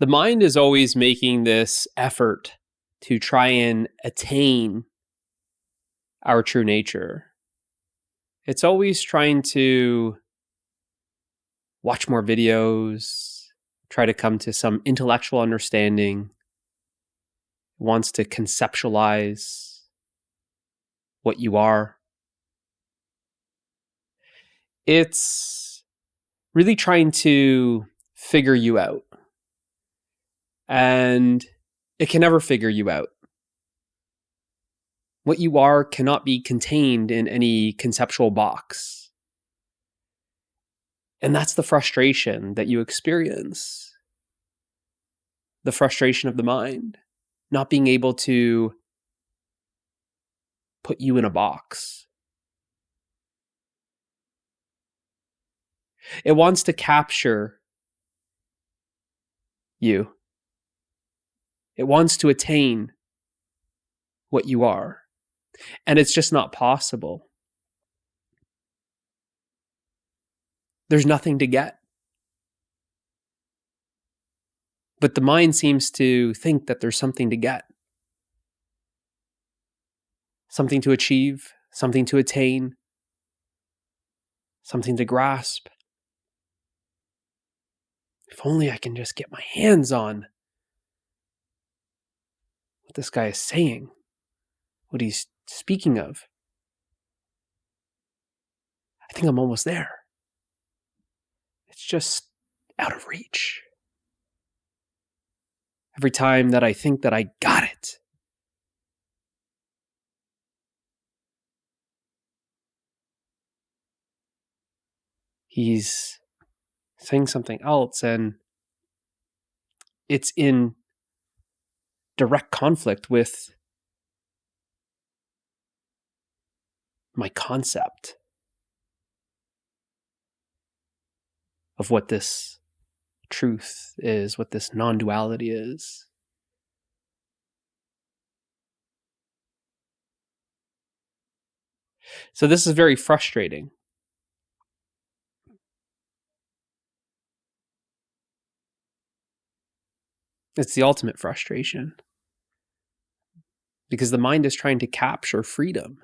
The mind is always making this effort to try and attain our true nature. It's always trying to watch more videos, try to come to some intellectual understanding, wants to conceptualize what you are. It's really trying to figure you out. And it can never figure you out. What you are cannot be contained in any conceptual box. And that's the frustration that you experience. The frustration of the mind, not being able to put you in a box. It wants to capture you. It wants to attain what you are. And it's just not possible. There's nothing to get. But the mind seems to think that there's something to get. Something to achieve, something to attain, something to grasp. If only I can just get my hands on what this guy is saying, what he's speaking of. I think I'm almost there. It's just out of reach. Every time that I think that I got it, he's saying something else, and it's in direct conflict with my concept of what this truth is, what this non-duality is. So this is very frustrating. It's the ultimate frustration. Because the mind is trying to capture freedom.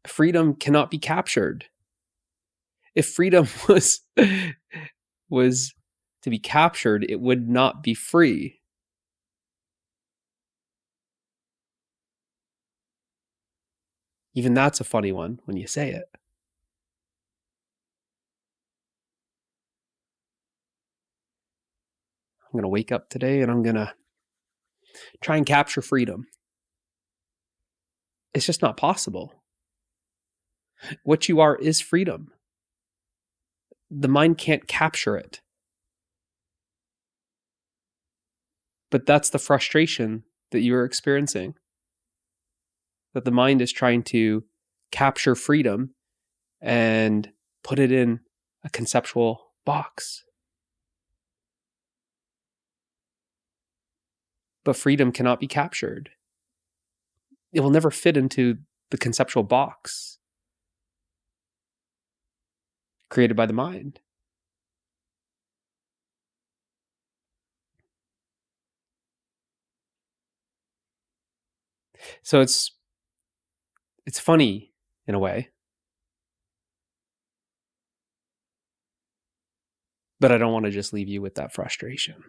Freedom cannot be captured. If freedom was to be captured, it would not be free. Even that's a funny one when you say it. I'm going to wake up today and I'm going to try and capture freedom. It's just not possible. What you are is freedom. The mind can't capture it. But that's the frustration that you're experiencing. That the mind is trying to capture freedom and put it in a conceptual box. But freedom cannot be captured. It will never fit into the conceptual box created by the mind. So it's funny in a way. But I don't want to just leave you with that frustration.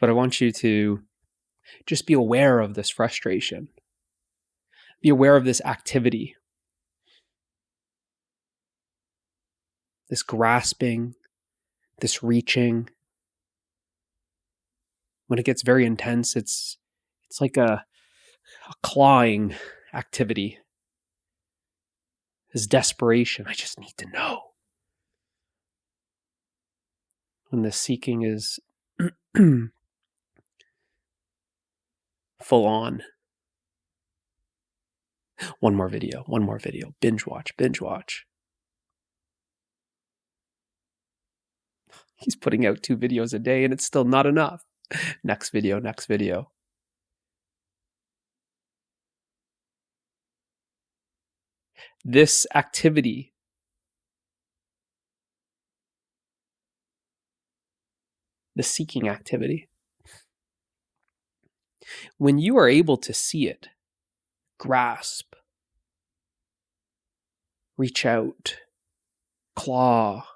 But I want you to just be aware of this frustration. Be aware of this activity. This grasping, this reaching. When it gets very intense, it's like a clawing activity. This desperation. I just need to know. When the seeking is full on. One more video, binge watch. He's putting out 2 videos a day and it's still not enough. Next video. this activity, the seeking activity, when you are able to see it, grasp, reach out, claw,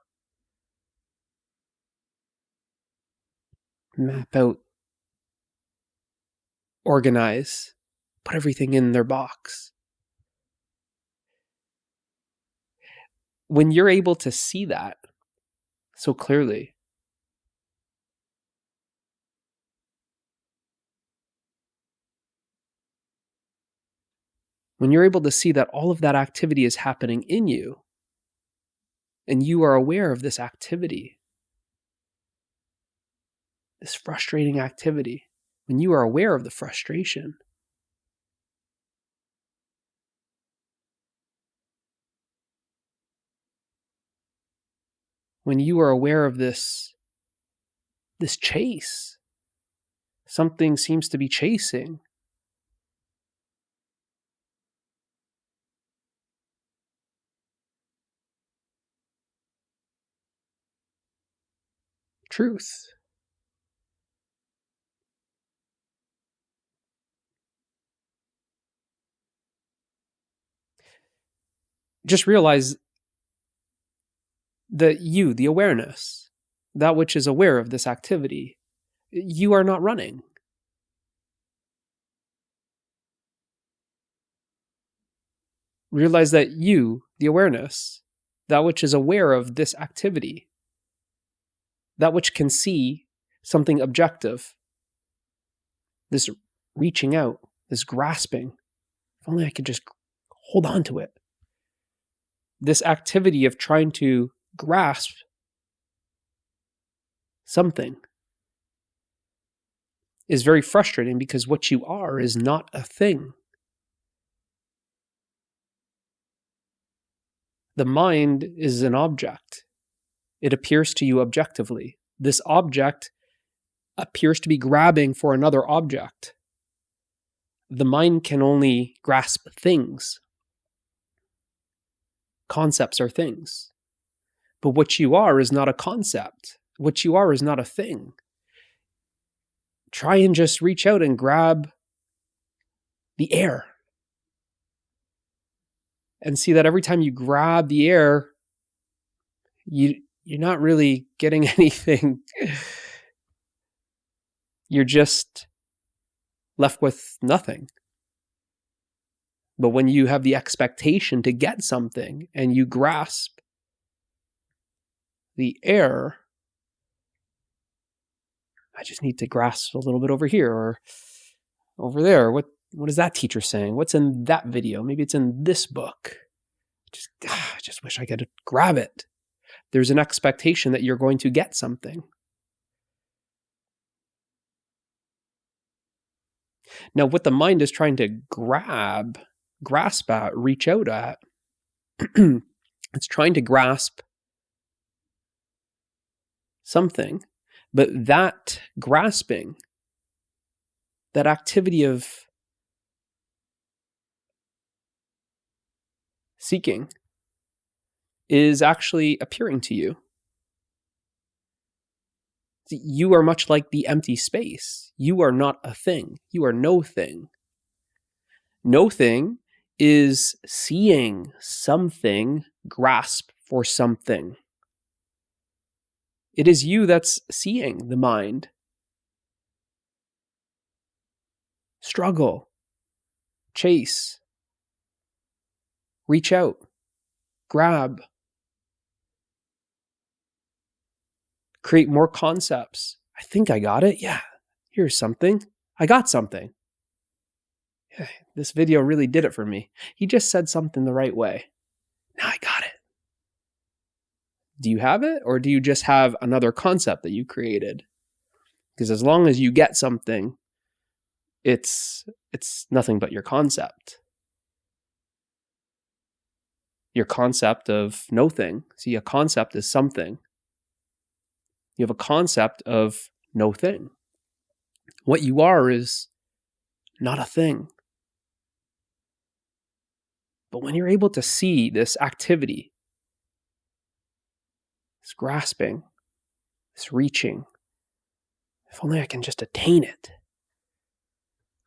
map out, organize, put everything in their box. When you're able to see that so clearly, when you're able to see that all of that activity is happening in you, and you are aware of this activity, this frustrating activity, when you are aware of the frustration, when you are aware of this chase, something seems to be chasing, truth. Just realize that you, the awareness, that which is aware of this activity, you are not running. Realize that you, the awareness, that which is aware of this activity, that which can see something objective, this reaching out, this grasping, if only I could just hold on to it. This activity of trying to grasp something is very frustrating because what you are is not a thing. The mind is an object. It appears to you objectively. This object appears to be grabbing for another object. The mind can only grasp things. Concepts are things. But what you are is not a concept. What you are is not a thing. Try and just reach out and grab the air. And see that every time you grab the air, you're not really getting anything. You're just left with nothing. But when you have the expectation to get something and you grasp the air, I just need to grasp a little bit over here or over there. What is that teacher saying? What's in that video? Maybe it's in this book. I just wish I could grab it. There's an expectation that you're going to get something. Now, what the mind is trying to grasp at, reach out at, it's trying to grasp something, but that grasping, that activity of seeking is actually appearing to you. You are much like the empty space. You are not a thing. You are no thing. No thing is seeing something grasp for something. It is you that's seeing the mind struggle, chase, reach out, grab, create more concepts. I think I got it. Yeah, here's something. I got something. Yeah, this video really did it for me. He just said something the right way. Now I got it. Do you have it, or do you just have another concept that you created? Because as long as you get something, it's nothing but your concept. Your concept of no thing. See, a concept is something. You have a concept of no thing. What you are is not a thing. But when you're able to see this activity, this grasping, this reaching, if only I can just attain it.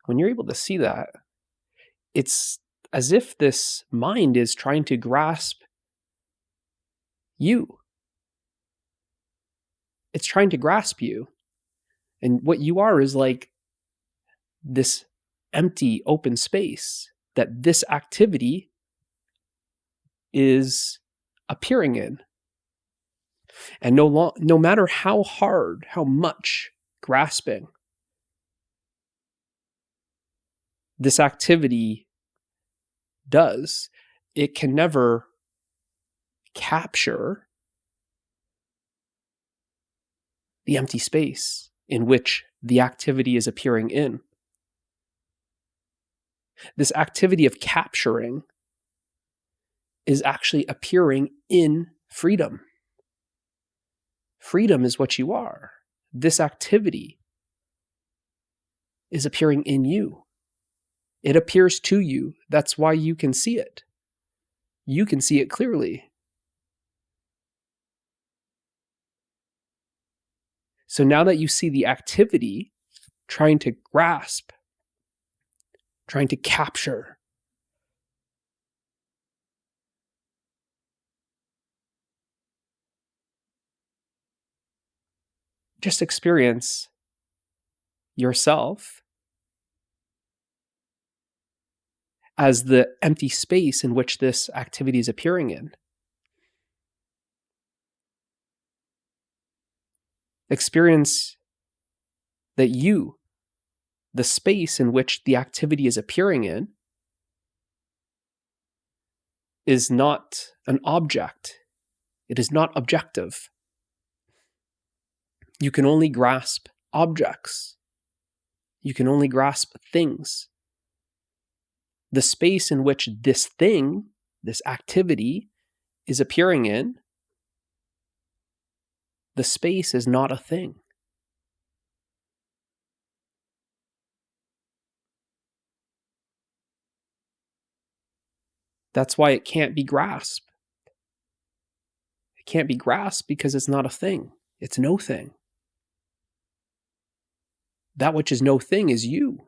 When you're able to see that, it's as if this mind is trying to grasp you. It's trying to grasp you. And what you are is like this empty, open space that this activity is appearing in. And no matter how hard, how much grasping this activity does, it can never capture the empty space in which the activity is appearing in. This activity of capturing is actually appearing in freedom. Freedom is what you are. This activity is appearing in you. It appears to you. That's why you can see it. You can see it clearly. So now that you see the activity trying to grasp, trying to capture, just experience yourself as the empty space in which this activity is appearing in. Experience that you, the space in which the activity is appearing in, is not an object. It is not objective. You can only grasp objects. You can only grasp things. The space in which this thing, this activity, is appearing in, the space is not a thing. That's why it can't be grasped. It can't be grasped because it's not a thing. It's no thing. That which is no thing is you.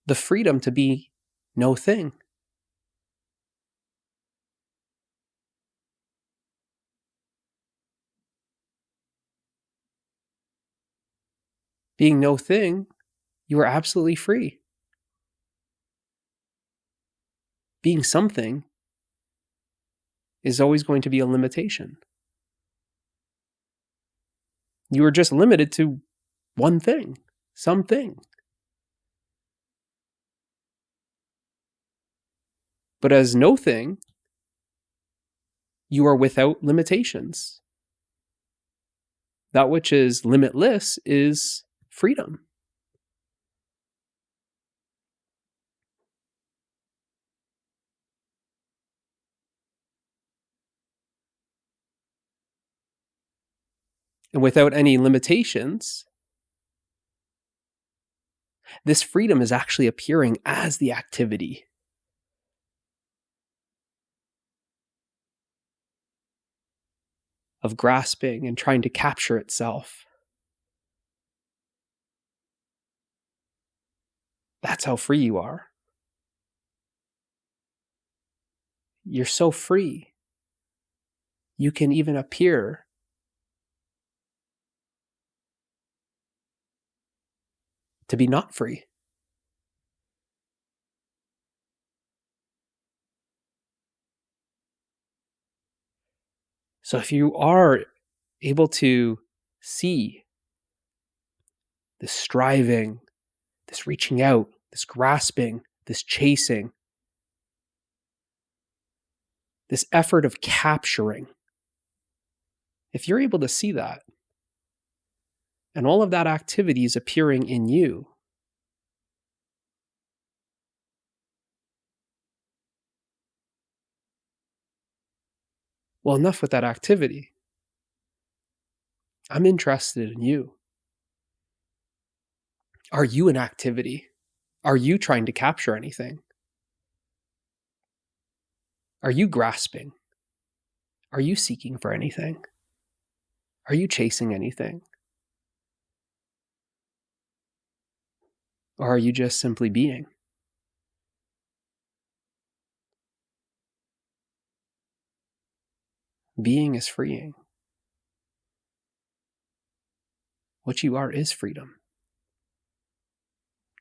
The freedom to be no thing. Being no thing, you are absolutely free. Being something is always going to be a limitation. You are just limited to one thing, something. But as no thing, you are without limitations. That which is limitless is freedom. And without any limitations, this freedom is actually appearing as the activity. Of grasping and trying to capture itself. That's how free you are. You're so free. You can even appear to be not free. So if you are able to see this striving, this reaching out, this grasping, this chasing, this effort of capturing. If you're able to see that, and all of that activity is appearing in you, well, enough with that activity. I'm interested in you. Are you an activity? Are you trying to capture anything? Are you grasping? Are you seeking for anything? Are you chasing anything? Or are you just simply being? Being is freeing. What you are is freedom.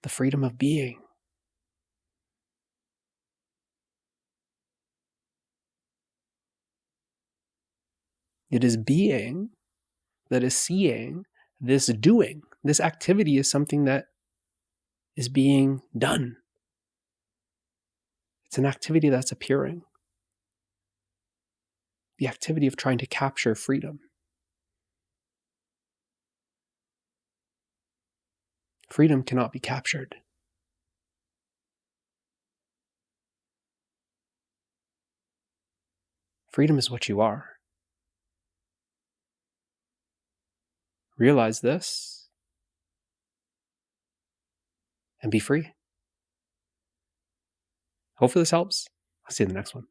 The freedom of being. It is being that is seeing this doing. This activity is something that is being done. It's an activity that's appearing. The activity of trying to capture freedom. Freedom cannot be captured. Freedom is what you are. Realize this and be free. Hopefully this helps. I'll see you in the next one.